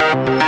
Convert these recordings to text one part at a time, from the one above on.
Welcome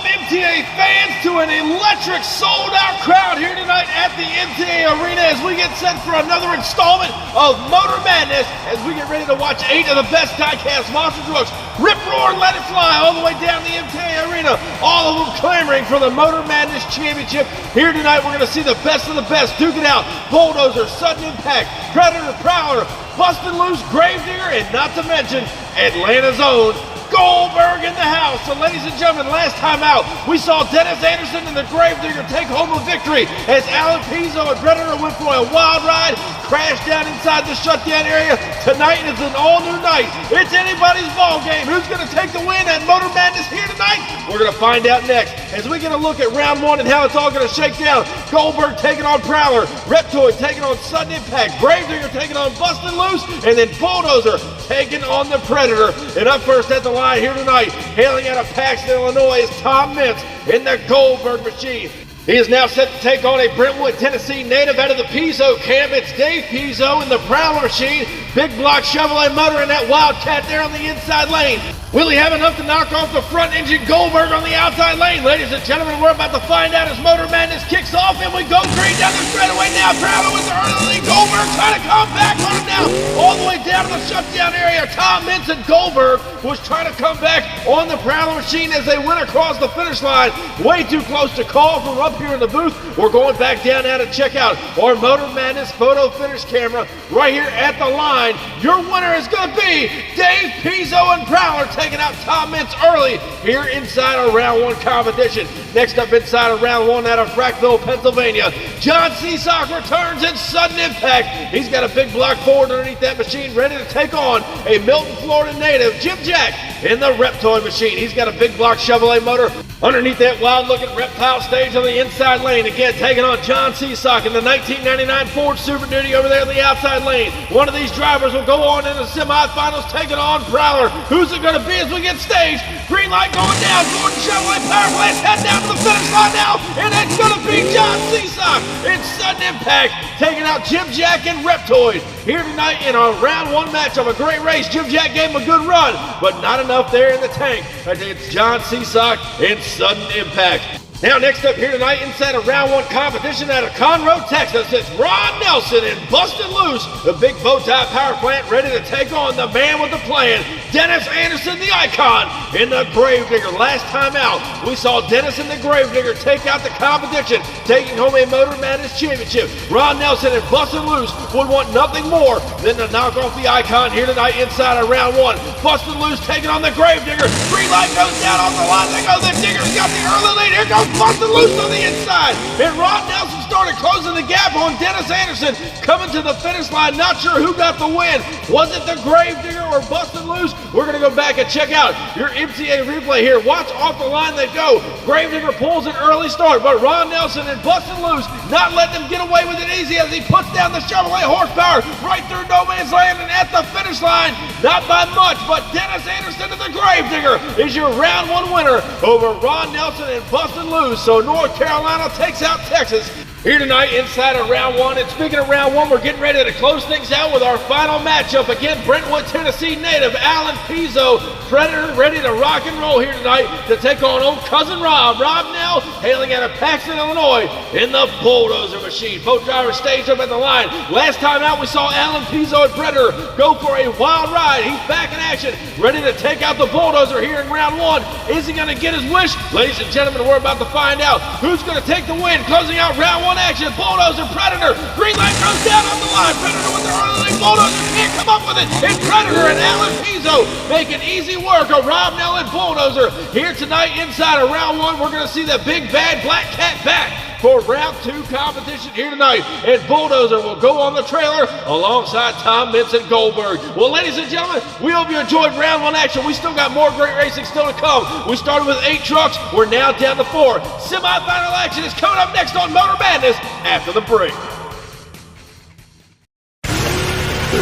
MTA fans to an electric sold-out crowd here tonight at the MTA Arena as we get set for another installment of Motor Madness as we get ready to watch 8 of the best Diecast monster trucks rip, roar, and let it fly all the way down the MTA Arena, all of them clamoring for the Motor Madness Championship. Here tonight we're going to see the best of the best duke it out. Bulldozer, Sudden Impact, Predator, Prowler, Bustin' Loose, Gravedigger, and not to mention Atlanta's own Goldberg in the house. So ladies and gentlemen, last time out, we saw Dennis Anderson and the Gravedigger take home a victory as Alan Pizzo and Predator went for a wild ride, crashed down inside the shutdown area. Tonight is an all-new night. It's anybody's ball game. Who's going to take the win at Motor Madness here tonight? We're going to find out next as we get a look at round one and how it's all going to shake down. Goldberg taking on Prowler, Reptoid taking on Sudden Impact, Gravedigger taking on Bustin' Loose, and then Bulldozer taking on the Predator. And up first at the line here tonight, hailing out of Paxton, Illinois, is Tom Mintz in the Goldberg machine. He is now set to take on a Brentwood, Tennessee native out of the Pizzo camp. It's Dave Pizzo in the Prowler machine. Big block Chevrolet motor in that Wildcat there on the inside lane. Will he have enough to knock off the front engine Goldberg on the outside lane? Ladies and gentlemen, we're about to find out as Motor Madness kicks off and we go green down the straightaway now. Prowler with the early lead. Goldberg trying to come back on him now. All the way down to the shutdown area. Tom Mintz and Goldberg was trying to come back on the Prowler machine as they went across the finish line. Way too close to call from up here in the booth. We're going back down now to check out our Motor Madness photo finish camera right here at the line. Your winner is going to be Dave Pizzo and Prowler taking out Tom Mintz early here inside our round one competition. Next up inside of round one out of Frackville, Pennsylvania, John Seasock returns in Sudden Impact. He's got a big block forward underneath that machine ready to take on a Milton, Florida native, Jim Jack, in the Reptoid machine. He's got a big block Chevrolet motor underneath that wild-looking reptile stage on the inside lane. Again, taking on John Seasock in the 1999 Ford Super Duty over there in the outside lane. One of these drivers will go on in the semifinals, taking on Prowler. Who's it going to be as we get staged? Green light going down. Ford Chevrolet Power Plants head down to the finish line now, and it's going to be John Seasock in Sudden Impact, taking out Jim Jack and Reptoid. Here tonight in our round one match of a great race. Jim Jack gave him a good run, but not enough there in the tank. It's John Seasock in Sudden Impact. Now next up here tonight inside of round one competition out of Conroe, Texas, it's Ron Nelson and Bustin' Loose, the big bow tie power plant ready to take on the man with the plan, Dennis Anderson, the icon, in the Gravedigger. Last time out, we saw Dennis and the Gravedigger take out the competition, taking home a Motor Madness championship. Ron Nelson and Bustin' Loose would want nothing more than to knock off the icon here tonight inside of round one. Bustin' Loose taking on the Gravedigger. Green light goes down on the line. They go, the Digger's got the early lead. Here goes Bustin' Loose on the inside. And Ron Nelson started closing the gap on Dennis Anderson. Coming to the finish line, not sure who got the win. Was it the Gravedigger or Bustin' Loose? We're going to go back and check out your MTA replay here. Watch off the line they go. Gravedigger pulls an early start, but Ron Nelson and Bustin' Loose not letting them get away with it easy as he puts down the Chevrolet horsepower right through no man's land and at the finish line. Not by much, but Dennis Anderson and the Gravedigger is your round one winner over Ron Nelson and Bustin' Loose. So North Carolina takes out Texas here tonight inside of round one. And speaking of round one, we're getting ready to close things out with our final matchup. Again, Brentwood, Tennessee native Alan Pizzo, Predator, ready to rock and roll here tonight to take on old cousin Rob. Rob now hailing out of Paxton, Illinois in the Bulldozer machine. Both drivers staged up at the line. Last time out, we saw Alan Pizzo and Predator go for a wild ride. He's back in action, ready to take out the Bulldozer here in round one. Is he going to get his wish? Ladies and gentlemen, we're about to find out who's going to take the win. Closing out round one action, Bulldozer, Predator. Green light goes down on the line. Predator with the early lead. Bulldozer can't come up with it. And Predator and Alan Pizzo making easy work of Rob Nell and Bulldozer. Here tonight inside of round one, we're going to see the big bad black cat back for round two competition here tonight. And Bulldozer will go on the trailer alongside Tom Mintz and Goldberg. Well, ladies and gentlemen, we hope you enjoyed round one action. We still got more great racing still to come. We started with 8 trucks. We're now down to 4. Semi-final action is coming up next on Motor Madness after the break.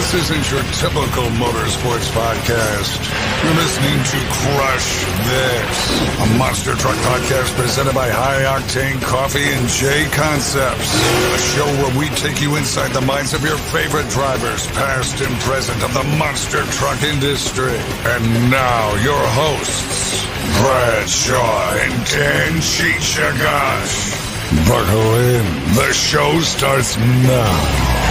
This isn't your typical motorsports podcast. You're listening to Crush This, a monster truck podcast presented by High Octane Coffee and J Concepts. A show where we take you inside the minds of your favorite drivers, past and present, of the monster truck industry. And now, your hosts, Brad Shaw and Dan Chichagash. Buckle in. The show starts now.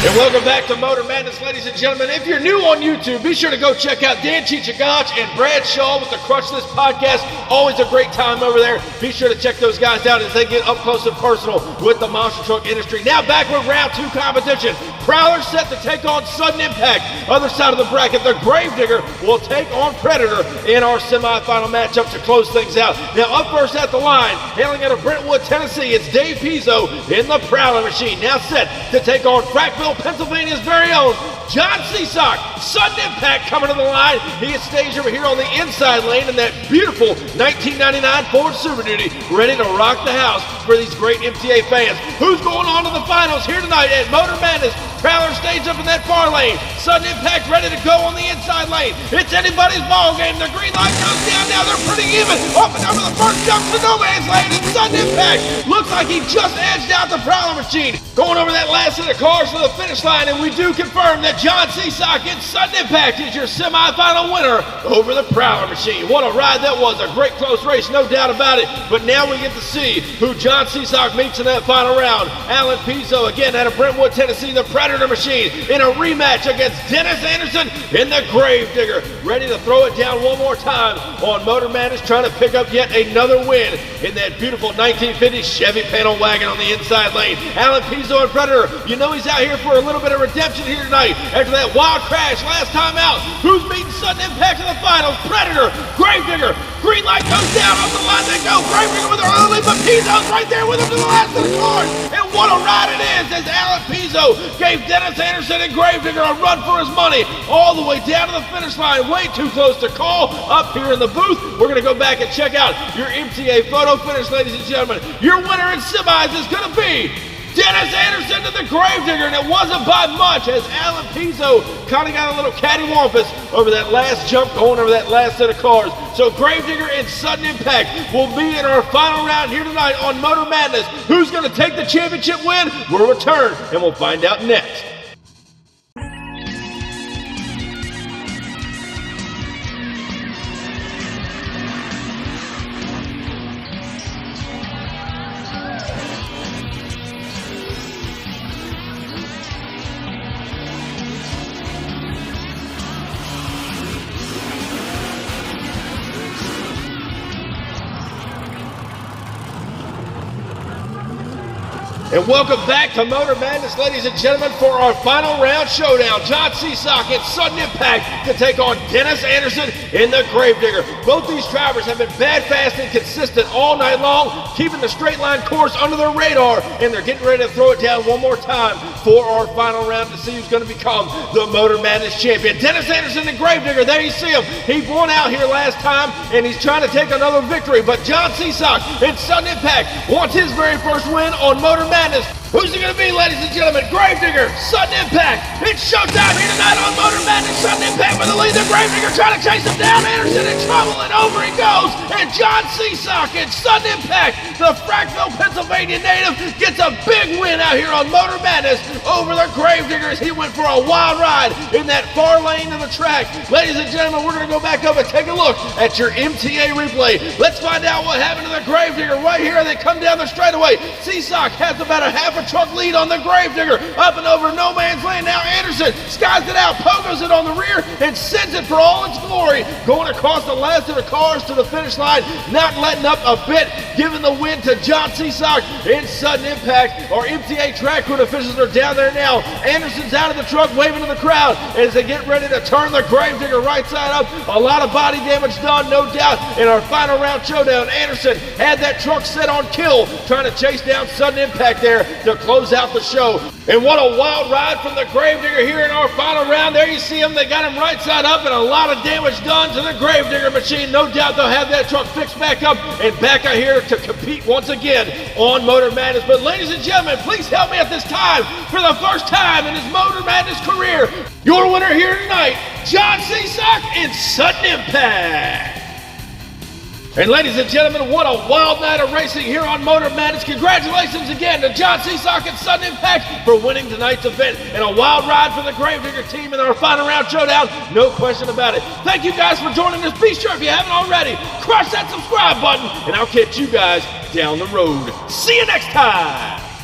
And welcome back to Motor Madness, ladies and gentlemen. If you're new on YouTube, be sure to go check out Dan Chichagash and Brad Shaw with the Crush This podcast. Always a great time over there. Be sure to check those guys out as they get up close and personal with the monster truck industry. Now back with round 2 competition. Prowler set to take on Sudden Impact. Other side of the bracket, the Gravedigger will take on Predator in our semifinal matchup to close things out. Now up first at the line, hailing out of Brentwood, Tennessee, it's Dave Pizzo in the Prowler machine. Now set to take on Frackville, Pennsylvania's very own John Seasock. Sudden Impact coming to the line. He is staged over here on the inside lane in that beautiful 1999 Ford Super Duty, ready to rock the house for these great MTA fans. Who's going on to the finals here tonight at Motor Madness? Prowler staged up in that far lane. Sudden Impact ready to go on the inside lane. It's anybody's ball game. The green light comes down now. They're pretty even. Up and over the first jump to no man's lane. And Sudden Impact looks like he just edged out the Prowler machine. Going over that last set of cars to the finish line, and we do confirm that John Seasock and Sudden Impact is your semifinal winner over the Prowler machine. What a ride that was. A great close race, no doubt about it. But now we get to see who John Seasock meets in that final round. Alan Pizzo, again out of Brentwood, Tennessee, the Predator machine, in a rematch against Dennis Anderson in the Gravedigger. Ready to throw it down one more time on Motor Madness, trying to pick up yet another win in that beautiful 1950 Chevy panel wagon on the inside lane. Alan Pizzo and Predator, you know he's out here for a little bit of redemption here tonight after that wild crash last time out. Who's beating Sudden Impact in the finals? Predator, Gravedigger. Green light comes down, off the line they go. Gravedigger with her early, but Pizzo's right there with him to the last of the cars. And what a ride it is as Alan Pizzo gave Dennis Anderson and Gravedigger a run for his money all the way down to the finish line. Way too close to call up here in the booth. We're going to go back and check out your MTA photo finish, ladies and gentlemen. Your winner in semis is going to be Dennis Anderson to the Gravedigger, and it wasn't by much as Alan Pizzo kind of got a little cattywampus over that last jump going over that last set of cars. So Gravedigger and Sudden Impact will be in our final round here tonight on Motor Madness. Who's going to take the championship win? We'll return and we'll find out next. And welcome back to Motor Madness, ladies and gentlemen, for our final round showdown. John Seasock and Sudden Impact to take on Dennis Anderson in the Gravedigger. Both these drivers have been bad, fast, and consistent all night long, keeping the straight line course under their radar, and they're getting ready to throw it down one more time for our final round to see who's going to become the Motor Madness champion. Dennis Anderson and Gravedigger, there you see him. He won out here last time, and he's trying to take another victory, but John Seasock and Sudden Impact wants his very first win on Motor Madness. Who's it going to be, ladies and gentlemen? Gravedigger, Sudden Impact. It's showtime here tonight on Motor Madness. Sudden Impact with the lead. The Gravedigger trying to chase him down. Anderson in trouble, and over he goes. And John Seasock and Sudden Impact, the Frackville, Pennsylvania native, gets a big win out here on Motor Madness over the Gravedigger as he went for a wild ride in that far lane of the track. Ladies and gentlemen, we're going to go back up and take a look at your MTA replay. Let's find out what happened to the Gravedigger right here. They come down the straightaway. Seasock has about a half a truck lead on the Gravedigger, up and over no man's land. Now Anderson skies it out, pogos it on the rear, and sends it for all its glory, going across the last of the cars to the finish line, not letting up a bit, giving the win to John Seasock in Sudden Impact. Our MTA track crew officials are down there now. Anderson's out of the truck, waving to the crowd as they get ready to turn the Gravedigger right side up. A lot of body damage done, no doubt, in our final round showdown. Anderson had that truck set on kill, trying to chase down Sudden Impact there to to close out the show. And what a wild ride from the Gravedigger here in our final round. There you see him. They got him right side up and a lot of damage done to the Gravedigger machine. No doubt they'll have that truck fixed back up and back out here to compete once again on Motor Madness. But ladies and gentlemen, please help me at this time. For the first time in his Motor Madness career, your winner here tonight, John Seasock in Sudden Impact. And ladies and gentlemen, what a wild night of racing here on Motor Madness. Congratulations again to John Seasock and Sudden Impact for winning tonight's event. And a wild ride for the Gravedigger team in our final round showdown. No question about it. Thank you guys for joining us. Be sure if you haven't already, crush that subscribe button. And I'll catch you guys down the road. See you next time.